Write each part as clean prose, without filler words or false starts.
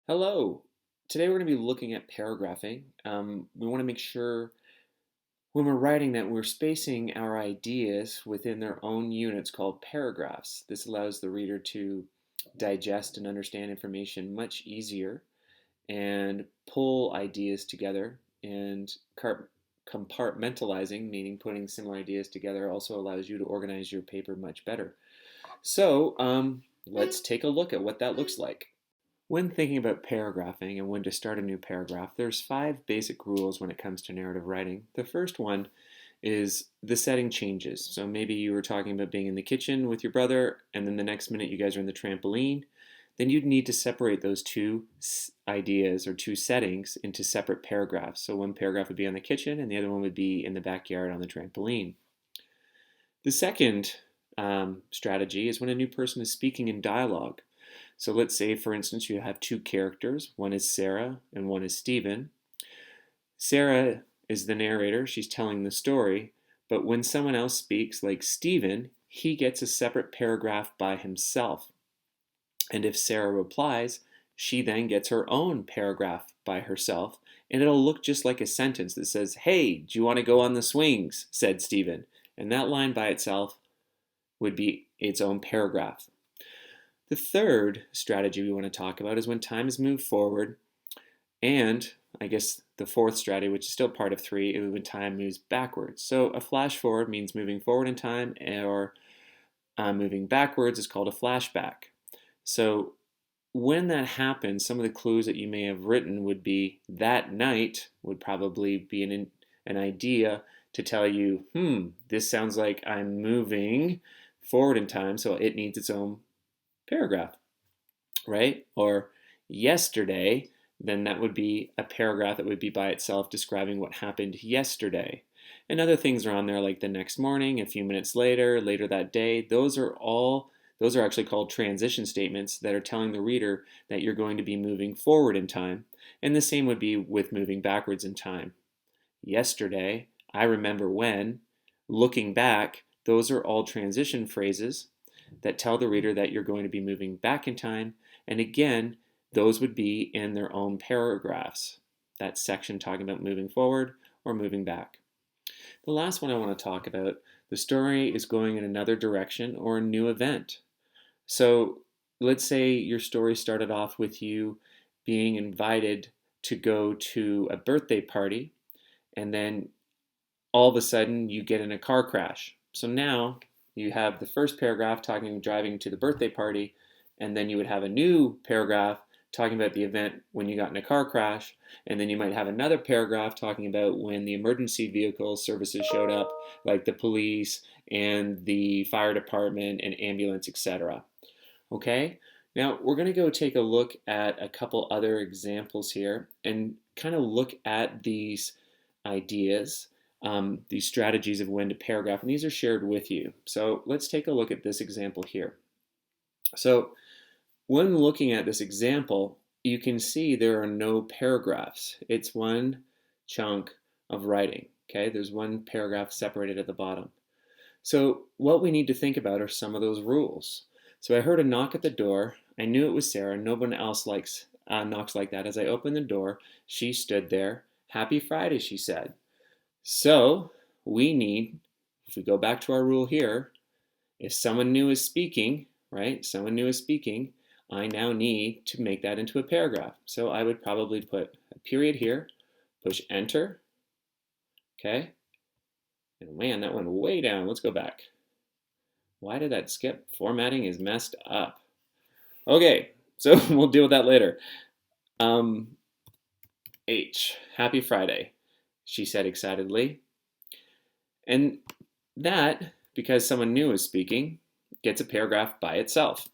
Hello. Today we're going to be looking at paragraphing. We want to make sure when we're writing that we're spacing our ideas within their own units called paragraphs. This allows the reader to digest and understand information much easier and pull ideas together. And compartmentalizing, meaning putting similar ideas together, also allows you to organize your paper much better. So let's take a look at what that looks like. When thinking about paragraphing and when to start a new paragraph, there's 5 basic rules when it comes to narrative writing. The first one is the setting changes. So maybe you were talking about being in the kitchen with your brother, and then the next minute you guys are in the trampoline. Then you'd need to separate those two ideas or two settings into separate paragraphs. So one paragraph would be on the kitchen, and the other one would be in the backyard on the trampoline. The second strategy is when a new person is speaking in dialogue. So let's say, for instance, you have two characters. One is Sarah and one is Stephen. Sarah is the narrator. She's telling the story. But when someone else speaks, like Stephen, he gets a separate paragraph by himself. And if Sarah replies, she then gets her own paragraph by herself. And it'll look just like a sentence that says, "Hey, do you want to go on the swings?" said Stephen. And that line by itself would be its own paragraph. The third strategy we want to talk about is when time is moved forward, and I guess the fourth strategy, which is still part of 3, is when time moves backwards. So a flash forward means moving forward in time, or moving backwards is called a flashback. So when that happens, some of the clues that you may have written would be that night would probably be an idea to tell you, this sounds like I'm moving forward in time, so it needs its own paragraph, right? Or yesterday, then that would be a paragraph that would be by itself describing what happened yesterday. And other things are on there like the next morning, a few minutes later, later that day. Those are actually called transition statements that are telling the reader that you're going to be moving forward in time. And the same would be with moving backwards in time. Yesterday, I remember when, looking back, those are all transition phrases that tell the reader that you're going to be moving back in time. And again, those would be in their own paragraphs. That section talking about moving forward or moving back. The last one I want to talk about, the story is going in another direction or a new event. So let's say your story started off with you being invited to go to a birthday party, and then all of a sudden you get in a car crash. So now you have the first paragraph talking driving to the birthday party, and then you would have a new paragraph talking about the event when you got in a car crash, and then you might have another paragraph talking about when the emergency vehicle services showed up, like the police and the fire department and ambulance, etc. Okay? Now we're going to go take a look at a couple other examples here and kind of look at these ideas, these strategies of when to paragraph, and these are shared with you. So let's take a look at this example here. So when looking at this example, you can see there are no paragraphs. It's one chunk of writing. Okay, there's one paragraph separated at the bottom. So what we need to think about are some of those rules. So I heard a knock at the door. I knew it was Sarah. No one else knocks like that. As I opened the door, she stood there. "Happy Friday," she said. So we need, if we go back to our rule here, if someone new is speaking, right, someone new is speaking, I now need to make that into a paragraph. So I would probably put a period here, push enter, okay? And man, that went way down. Let's go back. Why did that skip? Formatting is messed up. Okay, so we'll deal with that later. H, happy Friday, she said excitedly. And that, because someone new is speaking, gets a paragraph by itself.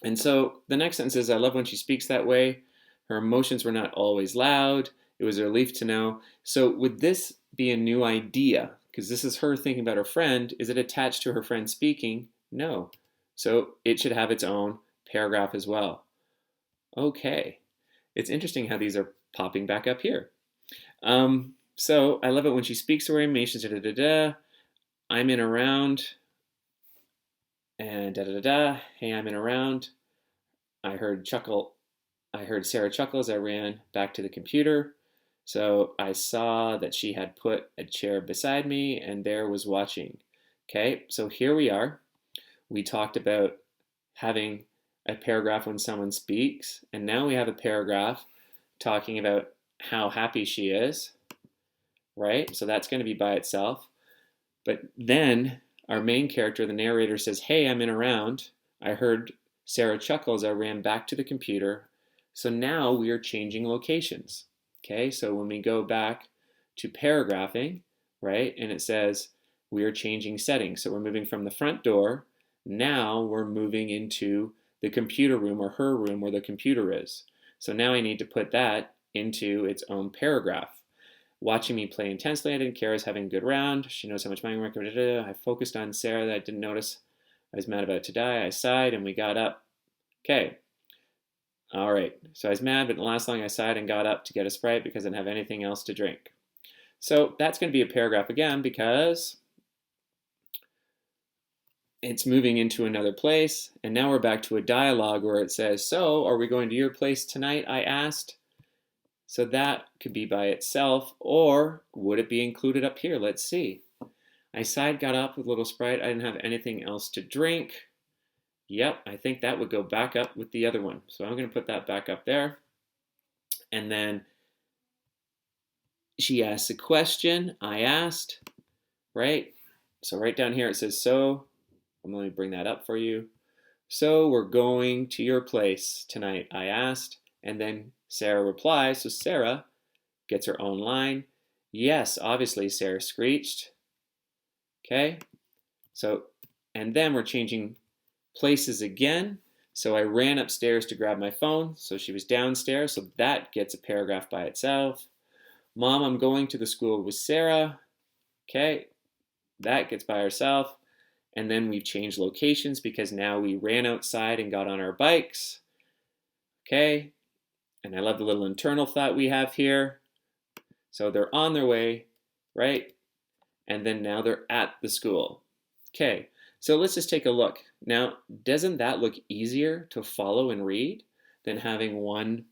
And so the next sentence is, "I love when she speaks that way. Her emotions were not always loud. It was a relief to know." So would this be a new idea? Because this is her thinking about her friend. Is it attached to her friend speaking? No. So it should have its own paragraph as well. Okay. It's interesting how these are popping back up here. So I love it when she speaks her emotions. Da, da, da, da. I'm in around. And da da da da. Hey, I'm in around. I heard chuckle. I heard Sarah chuckle as I ran back to the computer. So I saw that she had put a chair beside me and there was watching. Okay, so here we are. We talked about having a paragraph when someone speaks, and now we have a paragraph talking about how happy she is, right? So that's going to be by itself. But then our main character, the narrator, says, "Hey, I'm in a round. I heard Sarah chuckle as I ran back to the computer." So now we are changing locations. Okay, so when we go back to paragraphing, right, and it says we are changing settings. So we're moving from the front door. Now we're moving into the computer room or her room where the computer is. So now I need to put that into its own paragraph. Watching me play intensely, I didn't care. I was having a good round. She knows how much money I'm working. I focused on Sarah that I didn't notice. I was mad about to die. I sighed and we got up. Okay. All right. So I was mad, but it didn't last long. I sighed and got up to get a Sprite because I didn't have anything else to drink. So that's going to be a paragraph again because it's moving into another place. And now we're back to a dialogue where it says, "So, are we going to your place tonight?" I asked. So that could be by itself, or would it be included up here? Let's see. I sighed, got up with a little Sprite. I didn't have anything else to drink. Yep, I think that would go back up with the other one. So I'm going to put that back up there. And then she asks a question. I asked, right? So right down here it says, "So," let me bring that up for you. "So we're going to your place tonight," I asked. And then Sarah replies. So Sarah gets her own line. "Yes, obviously," Sarah screeched. Okay, so, and then we're changing places again. So I ran upstairs to grab my phone. So she was downstairs. So that gets a paragraph by itself. "Mom, I'm going to the school with Sarah." Okay, that gets by herself. And then we've changed locations because now we ran outside and got on our bikes. Okay, and I love the little internal thought we have here. So they're on their way, right? And then now they're at the school. Okay, so let's just take a look. Now, doesn't that look easier to follow and read than having one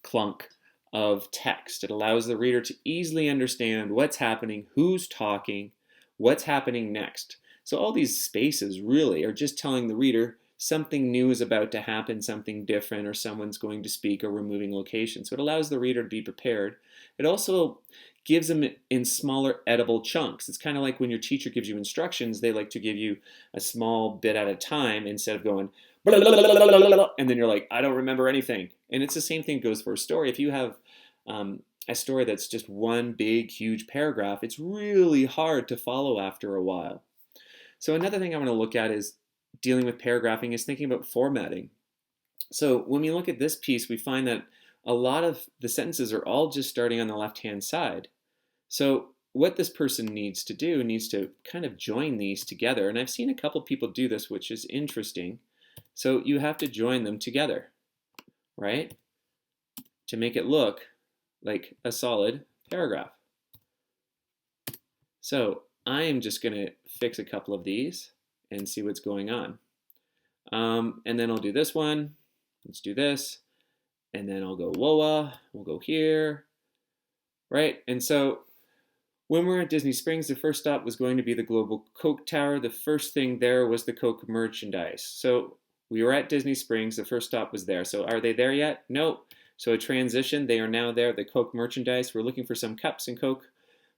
clunk of text? It allows the reader to easily understand what's happening, who's talking, what's happening next. So all these spaces really are just telling the reader something new is about to happen, something different, or someone's going to speak, or we're moving location. So it allows the reader to be prepared. It also gives them in smaller edible chunks. It's kind of like when your teacher gives you instructions, they like to give you a small bit at a time instead of going blah, blah, blah, blah, blah, blah, and then you're like, I don't remember anything. And it's the same thing goes for a story. If you have a story that's just one big, huge paragraph, it's really hard to follow after a while. So another thing I want to look at is dealing with paragraphing is thinking about formatting. So when we look at this piece, we find that a lot of the sentences are all just starting on the left-hand side. So what this person needs to do needs to kind of join these together. And I've seen a couple people do this, which is interesting. So you have to join them together, right? To make it look like a solid paragraph. So I am just going to fix a couple of these and see what's going on. And then I'll do this one. Let's do this. And then I'll go WOA. We'll go here, right? And so when we're at Disney Springs, the first stop was going to be the Global Coke Tower. The first thing there was the Coke merchandise. So we were at Disney Springs. The first stop was there. So are they there yet? No. So a transition. They are now there. The Coke merchandise. We're looking for some cups and Coke.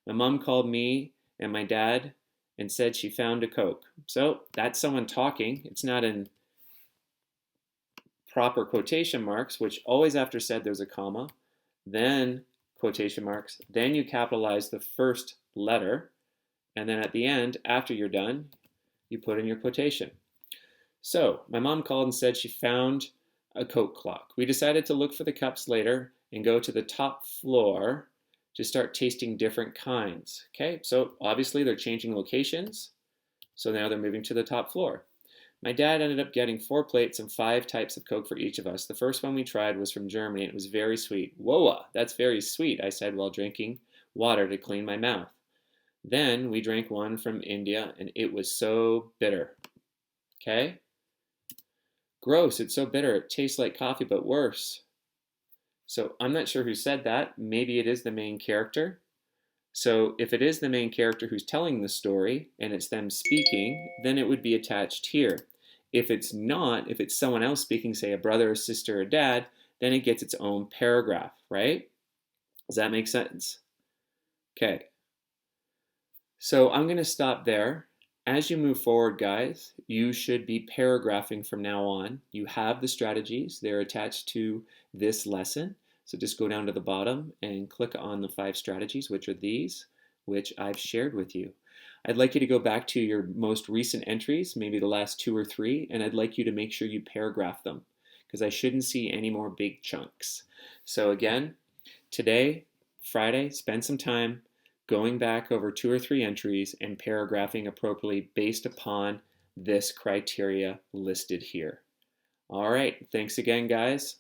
My mom called me and my dad and said she found a Coke. So that's someone talking. It's not in proper quotation marks, which always after said there's a comma, then quotation marks, then you capitalize the first letter, and then at the end, after you're done, you put in your quotation. So my mom called and said she found a Coke clock. We decided to look for the cups later and go to the top floor to start tasting different kinds. Okay, so obviously they're changing locations, so now they're moving to the top floor. My dad ended up getting 4 plates and 5 types of Coke for each of us. The first one we tried was from Germany, and it was very sweet. Whoa, that's very sweet, I said while drinking water to clean my mouth. Then we drank one from India, and it was so bitter. Okay? Gross, it's so bitter. It tastes like coffee, but worse. So I'm not sure who said that. Maybe it is the main character. So if it is the main character who's telling the story and it's them speaking, then it would be attached here. If it's not, if it's someone else speaking, say a brother, a sister, or dad, then it gets its own paragraph, right? Does that make sense? Okay, so I'm going to stop there. As you move forward, guys, you should be paragraphing from now on. You have the strategies, they're attached to this lesson. So just go down to the bottom and click on the 5 strategies, which are these, which I've shared with you. I'd like you to go back to your most recent entries, maybe the last 2 or 3, and I'd like you to make sure you paragraph them because I shouldn't see any more big chunks. So again, today, Friday, spend some time going back over 2 or 3 entries and paragraphing appropriately based upon this criteria listed here. All right, thanks again, guys.